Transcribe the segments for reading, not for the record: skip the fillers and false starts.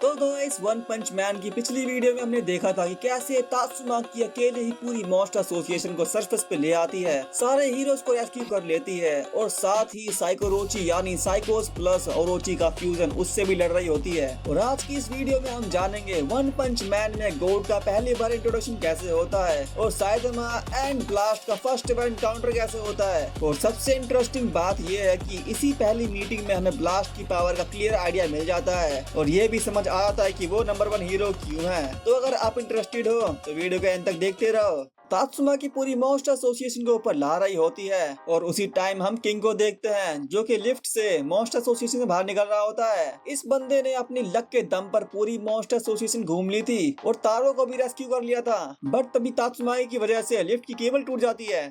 तो guys one पंच man की पिछली वीडियो में हमने देखा था कि कैसे तात्सुमाकी अकेले ही पूरी मॉन्स्टर एसोसिएशन को सरफेस पे ले आती है, सारे हीरोज को रेस्क्यू कर लेती है और साथ ही साइकोरोची यानी साइकोस प्लस ओरोची का फ्यूजन उससे भी लड़ रही होती है। और आज की इस वीडियो में हम जानेंगे वन पंच मैन में गोड का पहली बार इंट्रोडक्शन कैसे होता है और साइदमा एंड ब्लास्ट का फर्स्ट एवर एनकाउंटर कैसे होता है। और सबसे इंटरेस्टिंग बात यह है कि इसी पहली मीटिंग में हमें ब्लास्ट की पावर का क्लियर आइडिया मिल जाता है और ये भी समझ आता है कि वो नंबर 1 हीरो क्यों है। तो अगर आप इंटरेस्टेड हो तो वीडियो के अंत तक देखते रहो। तात्सुमा की पूरी मॉन्स्टर एसोसिएशन के ऊपर ला रही होती है और उसी टाइम हम किंग को देखते हैं जो कि लिफ्ट से मॉन्स्टर एसोसिएशन से बाहर निकल रहा होता है। इस बंदे ने अपनी लक के दम पर पूरी मॉन्स्टर एसोसिएशन घूम ली थी और तारो को भी रेस्क्यू कर लिया था, बट तभी तात्सुमा की वजह से लिफ्ट की केबल टूट जाती है।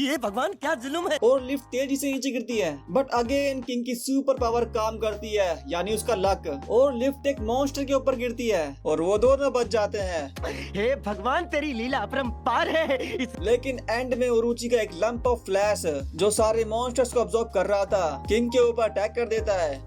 ये भगवान क्या जुल्म है। और लिफ्ट तेजी से नीचे गिरती है, बट अगेन किंग की सुपर पावर काम करती है यानी उसका लक, और लिफ्ट एक मॉन्स्टर के ऊपर गिरती है और वो दोनों बच जाते हैं। हे भगवान तेरी लीला अपरंपार है। लेकिन एंड में ओरोची का एक लंप ऑफ फ्लैश जो सारे मॉन्स्टर्स को अब्सॉर्ब कर रहा था किंग के ऊपर अटैक कर देता है,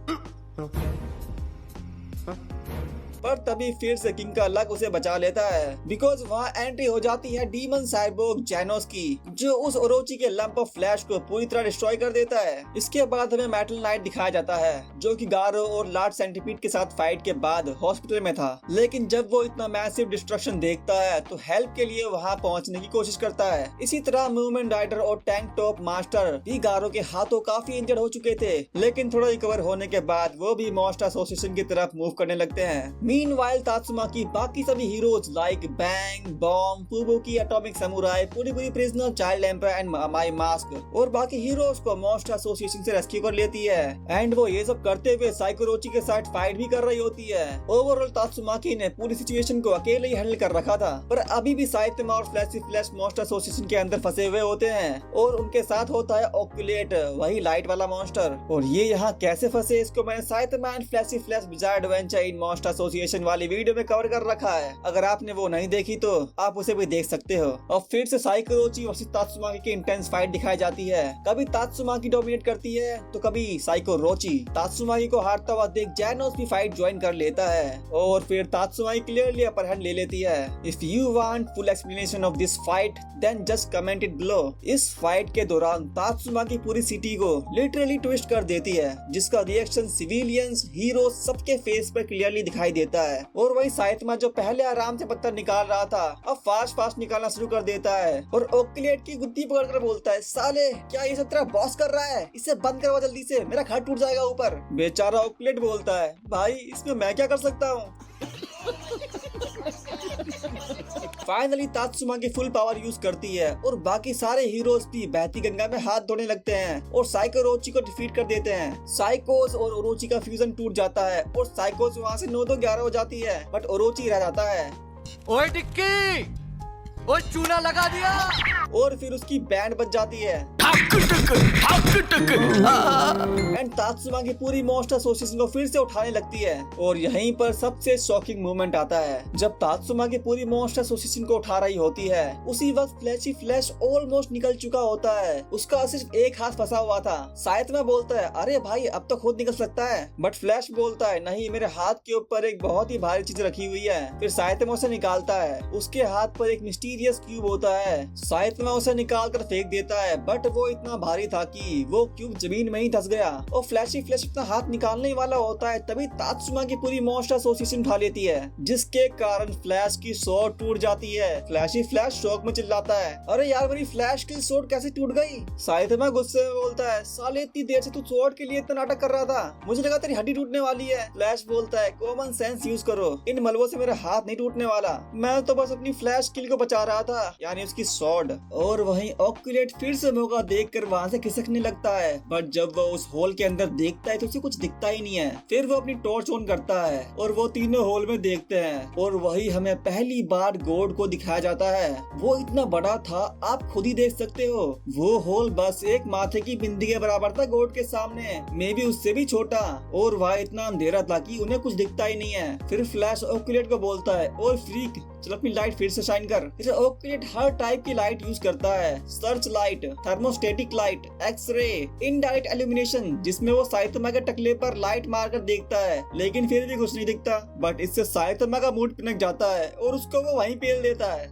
पर तभी फिर से किंग का लक उसे बचा लेता है बिकॉज वहाँ एंट्री हो जाती है डीमन साइबोर्ग जेनोस की, जो उस ओरोची के लंप ऑफ फ्लैश को पूरी तरह डिस्ट्रॉय कर देता है। इसके बाद हमें मेटल नाइट दिखाया जाता है जो कि गारो और लार्ड सेंटीपीड के साथ फाइट के बाद हॉस्पिटल में था, लेकिन जब वो इतना मैसिव डिस्ट्रक्शन देखता है तो हेल्प के लिए वहाँ पहुँचने की कोशिश करता है। इसी तरह मूवमेंट राइडर और टैंक टॉप मास्टर भी गारो के हाथों काफी इंजर्ड हो चुके थे, लेकिन थोड़ा रिकवर होने के बाद वो भी मॉन्स्टर एसोसिएशन की तरफ मूव करने लगते हैं। मीनवाइल तात्सुमा की बाकी सभी heroes like Bang, Bomb, Fubuki, Atomic Samurai, Puri Prisoner, Child Emperor and Mai Mask और बाकी हीरोज को मॉन्स्टर एसोसिएशन से रेस्क्यू कर लेती है एंड वो ये सब करते हुए साइकोरोची के साथ फाइट भी कर रही होती है। ओवरऑल तात्सुमाकी ने पूरी सिचुएशन को अकेले ही हैंडल कर रखा था, पर अभी भी साइतमा और फ्लैशी फ्लैश मॉन्स्टर एसोसिएशन के अंदर फंसे हुए होते हैं और उनके साथ होता है ओक्यूलेट, वही लाइट वाला मॉन्स्टर। और ये यहाँ कैसे फंसे इसको मैंने Saitama and Flashy Flash bizarre adventure in monster association वाली वीडियो में कवर कर रखा है, अगर आपने वो नहीं देखी तो आप उसे भी देख सकते हो। और फिर से साइकोरोची वर्सेस तात्सुमाकी की इंटेंस फाइट दिखाई जाती है, कभी तात्सुमाकी डोमिनेट करती है तो कभी साइकोरोची। तात्सुमाकी को हारता हुआ देख जेनोस भी फाइट ज्वाइन कर लेता है और फिर तात्सुमाकी क्लियरली अपर हैंड ले लेती है। If you want full explanation of this fight then just comment it below. इस फाइट के दौरान तात्सुमाकी पूरी सिटी को लिटरली ट्विस्ट कर देती है, जिसका रिएक्शन सिविलियंस, हीरो सबके फेस पर क्लियरली दिखाई देता है। और वही साइतमा जो पहले आराम से पत्थर निकाल रहा था अब फास्ट निकालना शुरू कर देता है और ओक्यूलेट की गुत्ती पकड़कर बोलता है, साले क्या ये सब तेरा बॉस कर रहा है, इसे बंद करवा जल्दी से, मेरा घर टूट जाएगा ऊपर। बेचारा ओक्यूलेट बोलता है, भाई इसमें मैं क्या कर सकता हूँ। फाइनली तात्सुमा की फुल पावर यूज करती है और बाकी सारे हीरोज भी बहती गंगा में हाथ धोने लगते हैं और साइकोरोची को डिफीट कर देते हैं। साइकोस और ओरोची का फ्यूजन टूट जाता है और साइकोस वहाँ से 9-2-11 हो जाती है, बट ओरोची रह जाता है। ओए टिक्की, ओए चूना लगा दिया। और फिर उसकी बैंड बज जाती है एंड तात्सुमा की पूरी मॉन्स्टर एसोसिएशन को फिर से उठाने लगती है। और यहीं पर सबसे शॉकिंग मोमेंट आता है जब तात्सुमा की पूरी मॉन्स्टर एसोसिएशन को उठा रही होती है। उसी वक्त फ्लैशी फ्लैश ऑलमोस्ट निकल चुका होता है, उसका सिर्फ एक हाथ फंसा हुआ था। साइतमा बोलता है, अरे भाई अब तो खुद निकल सकता है, बट फ्लैश बोलता है, नहीं मेरे हाथ के ऊपर एक बहुत ही भारी चीज रखी हुई है। फिर साइतमा उसे निकालता है, उसके हाथ पर एक मिस्टीरियस क्यूब होता है। साइतमा उसे निकाल कर फेंक देता है, बट वो इतना भारी था कि वो क्यूब जमीन में ही धंस गया और फ्लैशी फ्लैश अपना हाथ निकालने वाला होता है, तभी तात्सुमा की पूरी मॉन्स्टर एसोसिएशन उठा लेती है, जिसके कारण फ्लैश की स्वॉर्ड टूट जाती है। फ्लैशी फ्लैश शौक में चिल्लाता है, अरे यार मेरी फ्लैश की स्वॉर्ड कैसे टूट गई। साइतमा गुस्से में बोलता है, साले इतनी देर से तू स्वॉर्ड के लिए इतना नाटक कर रहा था, मुझे लगा तेरी हड्डी टूटने वाली है। फ्लैश बोलता है, कॉमन सेंस यूज करो, इन मलबों से मेरा हाथ नहीं टूटने वाला, मैं तो बस अपनी फ्लैश किल को बचा रहा था, यानी उसकी स्वॉर्ड। और वहीं ओक्यूलेट फिर से मौका देखकर वहाँ से खिसकने लगता है, बट जब वो उस होल के अंदर देखता है तो उसे कुछ दिखता ही नहीं है। फिर वो अपनी टॉर्च ऑन करता है और वो तीनों होल में देखते हैं और वही हमें पहली बार गॉड को दिखाया जाता है। वो इतना बड़ा था आप खुद ही देख सकते हो, वो होल बस एक माथे की बिंदी के बराबर था गॉड के सामने, मे भी उससे भी छोटा, और वह इतना अंधेरा था कि उन्हें कुछ दिखता ही नहीं है। फिर फ्लैश ओक्यूलेट को बोलता है, और फ्रीक चल अपनी लाइट फिर से शाइन कर। इसे ओकुलेट हर टाइप की लाइट यूज करता है, search light, thermostatic light, x-ray, indirect illumination, जिसमें वो साइतोमा के टकले पर लाइट मारकर देखता है लेकिन फिर भी कुछ नहीं दिखता। बट इससे साइतोमा का मूड पिनक जाता है और उसको वो वहीं पेल देता है।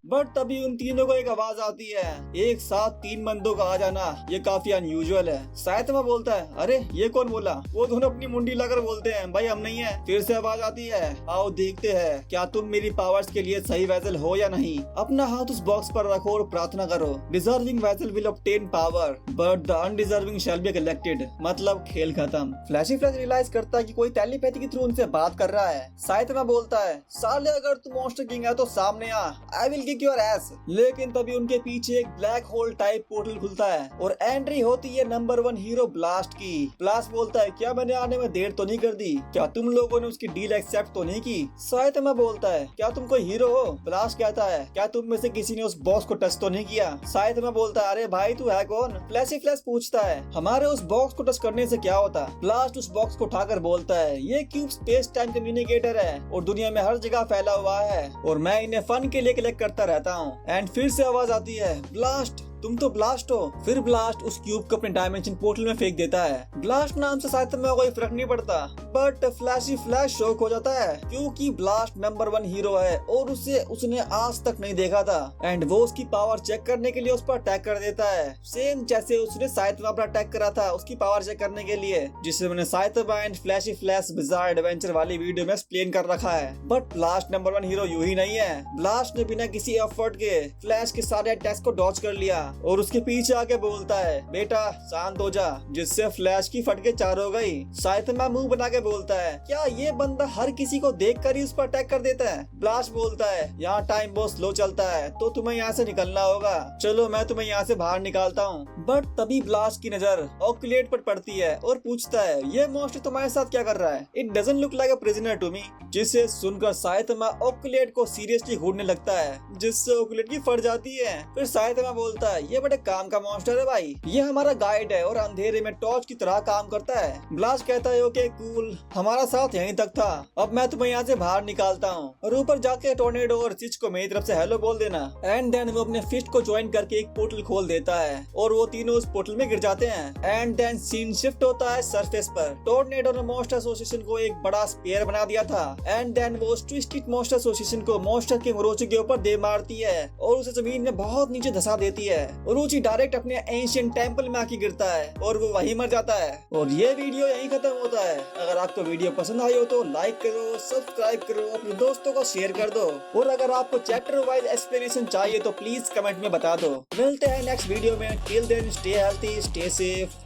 बट तभी उन तीनों को एक आवाज आती है, एक साथ 3 बंदों का आ जाना ये काफी अनयूजुअल है। साइतोमा बोलता है, अरे ये कौन बोला? वो दोनों अपनी मुंडी लाकर बोलते हैं, भाई हम नहीं है। फिर से आवाज आती है, आओ देखते हैं क्या तुम मेरी पावर्स के लिए सही वेसल हो या नहीं। अपना हाथ उस बॉक्स पर रखो और प्रार्थना करो। Deserving vessel will obtain power but the undeserving shall be collected. मतलब खेल खत्म। फ्लैशी फ्लैश रियलाइज करता है कि कोई टेलीपैथी के थ्रू उनसे बात कर रहा है। साइतोमा बोलता है, साले अगर तू मॉन्स्टर किंग है तो सामने आ, आई विल योर एस। लेकिन तभी उनके पीछे एक ब्लैक होल टाइप पोर्टल खुलता है और एंट्री होती है नंबर 1 हीरो ब्लास्ट की। ब्लास्ट बोलता है, क्या मैंने आने में देर तो नहीं कर दी? क्या तुम लोगों ने उसकी डील एक्सेप्ट तो नहीं की? साइतोमा बोलता है, क्या तुम कोई हीरो हो? ब्लास्ट कहता है, क्या तुम में से किसी ने उस बॉक्स को टच तो नहीं किया? साइतोमा बोलता है, अरे भाई तू है कौन? फ्लैशी फ्लैश पूछता है, हमारे उस बॉक्स को टच करने से क्या होता? ब्लास्ट उस बॉक्स को उठाकर बोलता है, ये क्यूब स्पेस टाइम कम्युनिकेटर है और दुनिया में हर जगह फैला हुआ है और मैं इन्हें फन के लिए कलेक्ट करता रहता हूँ। एंड फिर से आवाज आती है, ब्लास्ट तुम तो ब्लास्ट हो। फिर ब्लास्ट उस क्यूब को अपने डायमेंशन पोर्टल में फेंक देता है। ब्लास्ट नाम से साइतोमा को कोई फर्क नहीं पड़ता बट फ्लैशी फ्लैश शॉक हो जाता है क्योंकि ब्लास्ट नंबर 1 हीरो है और उसने आज तक नहीं देखा था। एंड वो उसकी पावर चेक करने के लिए उस पर अटैक कर देता है, सेम जैसे उसने साइतोमा पर अटैक करा था उसकी पावर चेक करने के लिए, जिसे मैंने Saitama and Flashy Flash bizarre adventure वाली वीडियो में एक्सप्लेन कर रखा है। बट ब्लास्ट नंबर 1 हीरो यूं ही नहीं है। ब्लास्ट ने बिना किसी एफर्ट के फ्लैश के सारे अटैक्स को डॉज कर लिया और उसके पीछे आके बोलता है, बेटा शांत हो जा, जिससे फ्लैश की फटके 4 हो गई। साइतोमा मुंह बना के बोलता है, क्या ये बंदा हर किसी को देखकर ही उस पर अटैक कर देता है? ब्लास्ट बोलता है, यहाँ टाइम बहुत स्लो चलता है तो तुम्हें यहाँ से निकलना होगा, चलो मैं तुम्हें यहाँ से बाहर निकालता हूँ। बट तभी ब्लास्ट की नजर ओकुलेट पर पड़ती है और पूछता है, ये मॉन्स्टर तुम्हारे साथ क्या कर रहा है? It doesn't look like a prisoner to me. जिसे सुनकर साइतोमा ओकुलेट को सीरियसली घूरने लगता है, जिससे ओकुलेट की फट जाती है। फिर साइतोमा बोलता है, ये बड़े काम का मॉन्स्टर है भाई, ये हमारा गाइड है और अंधेरे में टॉर्च की तरह काम करता है। ब्लास्ट कहता है, ओके कूल, हमारा साथ यहीं तक था, अब मैं तुम्हें यहाँ से बाहर निकालता हूँ और ऊपर जाके टोर्नेडो और सिच को मेरी तरफ से हेलो बोल देना। एंड देन वो अपने फिस्ट को ज्वाइन करके एक पोर्टल खोल देता है और वो तीनों उस पोर्टल में गिर जाते हैं। एंड देन सीन शिफ्ट होता है सरफेस पर। टोर्नेडो ने मॉन्स्टर एसोसिएशन को एक बड़ा स्पेयर बना दिया था। एंड देन वो उस ट्विस्टेड मॉन्स्टर एसोसिएशन को मॉन्स्टर के उरोची के ऊपर दे मारती है और उसे जमीन में बहुत नीचे धसा देती है। उरोची डायरेक्ट अपने एंशिएंट टेंपल में आके गिरता है और वो वहीं मर जाता है। और ये वीडियो यहीं खत्म होता है। अगर आपको वीडियो पसंद आई हो तो लाइक करो, सब्सक्राइब करो, अपने दोस्तों को शेयर कर दो और अगर आपको चैप्टर वाइज एक्सप्लेनेशन चाहिए तो प्लीज कमेंट में बता दो। मिलते हैं नेक्स्ट वीडियो में। Till then stay healthy, stay safe.